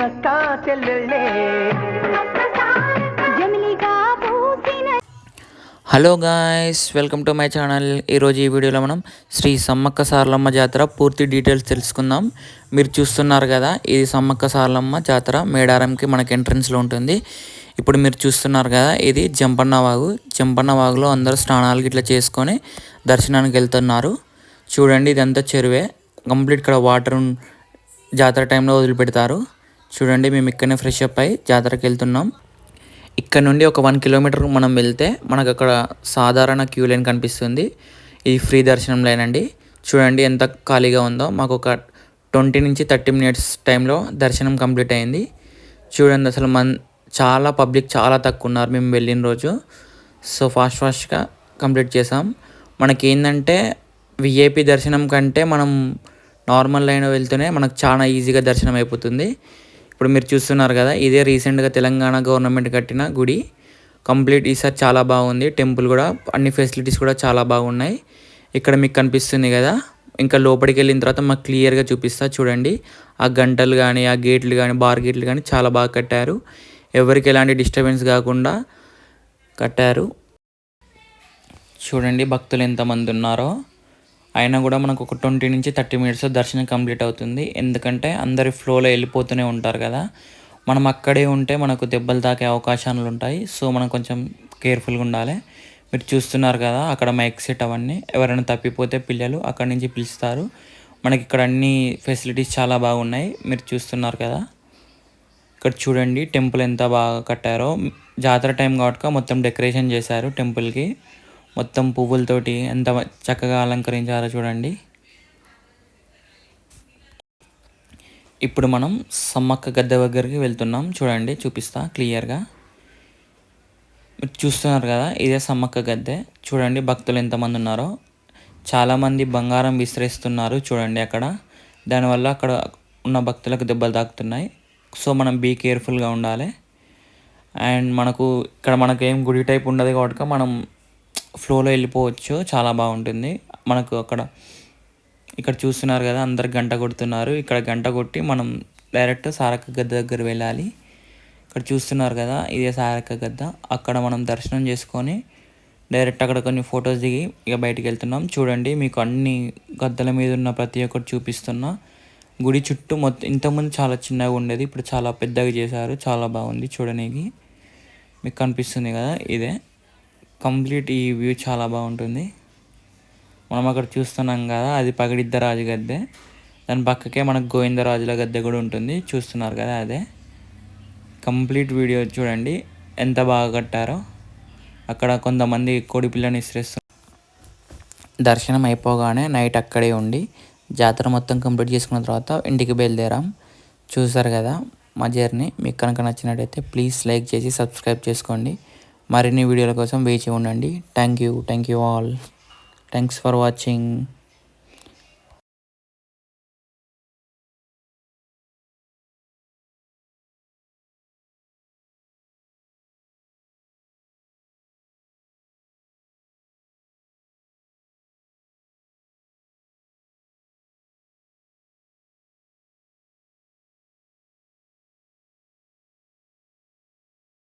అక్క చెల్లెళ్ళే. Hello guys, welcome to my channel. ఈరోజు ఈ వీడియోలో మనం శ్రీ సమ్మక్క సారలమ్మ జాతర పూర్తి డీటెయిల్స్ తెలుసుకుందాం. మీరు చూస్తున్నారు కదా, ఇది సమ్మక్క సారలమ్మ జాతర మేడారంకి మనకి ఎంట్రన్స్లో ఉంటుంది. ఇప్పుడు మీరు చూస్తున్నారు కదా, ఇది జంపన్న వాగు. జంపన్న వాగులో అందరూ స్నానాలు ఇట్లా చేసుకొని దర్శనానికి వెళ్తున్నారు. చూడండి, ఇదంతా చెరువే. కంప్లీట్ ఇక్కడ వాటర్ జాతర టైంలో వదిలిపెడతారు. చూడండి, మేము ఇక్కడనే ఫ్రెష్ అప్ అయ్యి జాతరకి వెళ్తున్నాం. ఇక్కడ నుండి ఒక 1 కిలోమీటర్ మనం వెళ్తే మనకు అక్కడ సాధారణ క్యూ లైన్ కనిపిస్తుంది. ఇది ఫ్రీ దర్శనం లైన్ అండి. చూడండి ఎంత ఖాళీగా ఉందో. మాకు ఒక 20 నుంచి 30 మినిట్స్ టైంలో దర్శనం కంప్లీట్ అయింది. చూడండి, అసలు చాలా పబ్లిక్ చాలా తక్కువ ఉన్నారు మేము వెళ్ళిన రోజు. సో ఫాస్ట్గా కంప్లీట్ చేసాం. మనకి ఏంటంటే విఐపి దర్శనం కంటే మనం నార్మల్ లైన్ వెళ్తూనే మనకు చాలా ఈజీగా దర్శనం అయిపోతుంది. ఇప్పుడు మీరు చూస్తున్నారు కదా, ఇదే రీసెంట్గా తెలంగాణ గవర్నమెంట్ కట్టిన గుడి. కంప్లీట్ ఈసారి చాలా బాగుంది. టెంపుల్ కూడా అన్ని ఫెసిలిటీస్ కూడా చాలా బాగున్నాయి. ఇక్కడ మీకు కనిపిస్తుంది కదా, ఇంకా లోపలికి వెళ్ళిన తర్వాత మాకు క్లియర్గా చూపిస్తా. చూడండి, ఆ గంటలు కానీ, ఆ గేట్లు కానీ, బార్ గేట్లు కానీ చాలా బాగా కట్టారు. ఎవరికి ఎలాంటి డిస్టర్బెన్స్ కాకుండా కట్టారు. చూడండి భక్తులు ఎంతమంది ఉన్నారో. అయినా కూడా మనకు ఒక 20 నుంచి 30 మినిట్స్ దర్శనం కంప్లీట్ అవుతుంది. ఎందుకంటే అందరి ఫ్లోలో వెళ్ళిపోతూనే ఉంటారు కదా. మనం అక్కడే ఉంటే మనకు దెబ్బలు తాకే అవకాశాలు ఉంటాయి. సో మనం కొంచెం కేర్ఫుల్గా ఉండాలి. మీరు చూస్తున్నారు కదా, అక్కడ మైక్ సెట్ అవన్నీ. ఎవరైనా తప్పిపోతే పిల్లలు అక్కడి నుంచి పిలుస్తారు. మనకి ఇక్కడ అన్ని ఫెసిలిటీస్ చాలా బాగున్నాయి. మీరు చూస్తున్నారు కదా, ఇక్కడ చూడండి టెంపుల్ ఎంత బాగా కట్టారో. జాతర టైం కాబట్టి మొత్తం డెకరేషన్ చేశారు టెంపుల్కి. మొత్తం పువ్వులతోటి ఎంత చక్కగా అలంకరించారో చూడండి. ఇప్పుడు మనం సమ్మక్క గద్దె దగ్గరికి వెళ్తున్నాం. చూడండి, చూపిస్తా క్లియర్గా. మీరు చూస్తున్నారు కదా, ఇదే సమ్మక్క గద్దె. చూడండి భక్తులు ఎంతమంది ఉన్నారో. చాలామంది బంగారం విసిరేస్తున్నారు చూడండి అక్కడ. దానివల్ల అక్కడ ఉన్న భక్తులకు దెబ్బలు తాకుతున్నాయి. సో మనం బీ కేర్ఫుల్గా ఉండాలి. అండ్ మనకేం గుడి టైప్ ఉండదు కాబట్టి మనం ఫ్లోలో వెళ్ళిపోవచ్చు. చాలా బాగుంటుంది మనకు. ఇక్కడ చూస్తున్నారు కదా, అందరు గంట కొడుతున్నారు. ఇక్కడ గంట కొట్టి మనం డైరెక్ట్ సారక్క గద్దె దగ్గర వెళ్ళాలి. ఇక్కడ చూస్తున్నారు కదా, ఇదే సారక్క గద్దె. అక్కడ మనం దర్శనం చేసుకొని డైరెక్ట్ అక్కడ కొన్ని ఫొటోస్ దిగి ఇక బయటికి వెళ్తున్నాం. చూడండి, మీకు అన్ని గద్దెల మీద ఉన్న ప్రతి ఒక్కటి చూపిస్తున్నా. గుడి చుట్టూ మొత్తం ఇంతకుముందు చాలా చిన్నగా ఉండేది, ఇప్పుడు చాలా పెద్దగా చేశారు. చాలా బాగుంది చూడడానికి. మీకు కనిపిస్తుంది కదా, ఇదే కంప్లీట్. ఈ వ్యూ చాలా బాగుంటుంది. మనం అక్కడ చూస్తున్నాం కదా, అది పగడిద్దరాజు గద్దె. దాని పక్కకే మనకు గోవిందరాజుల గద్దె కూడా ఉంటుంది. చూస్తున్నారు కదా, అదే. కంప్లీట్ వీడియో చూడండి ఎంత బాగా కట్టారో. అక్కడ కొంతమంది కోడి పిల్లని ఇసిరేస్తున్నారు. దర్శనం అయిపోగానే నైట్ అక్కడే ఉండి జాతర మొత్తం కంప్లీట్ చేసుకున్న తర్వాత ఇంటికి బయలుదేరాం. చూసారు కదా మా జర్నీ. మీకు కనుక నచ్చినట్టయితే ప్లీజ్ లైక్ చేసి సబ్స్క్రైబ్ చేసుకోండి. మరిన్ని వీడియోల కోసం వేచి ఉండండి. Thank you all. Thanks for watching.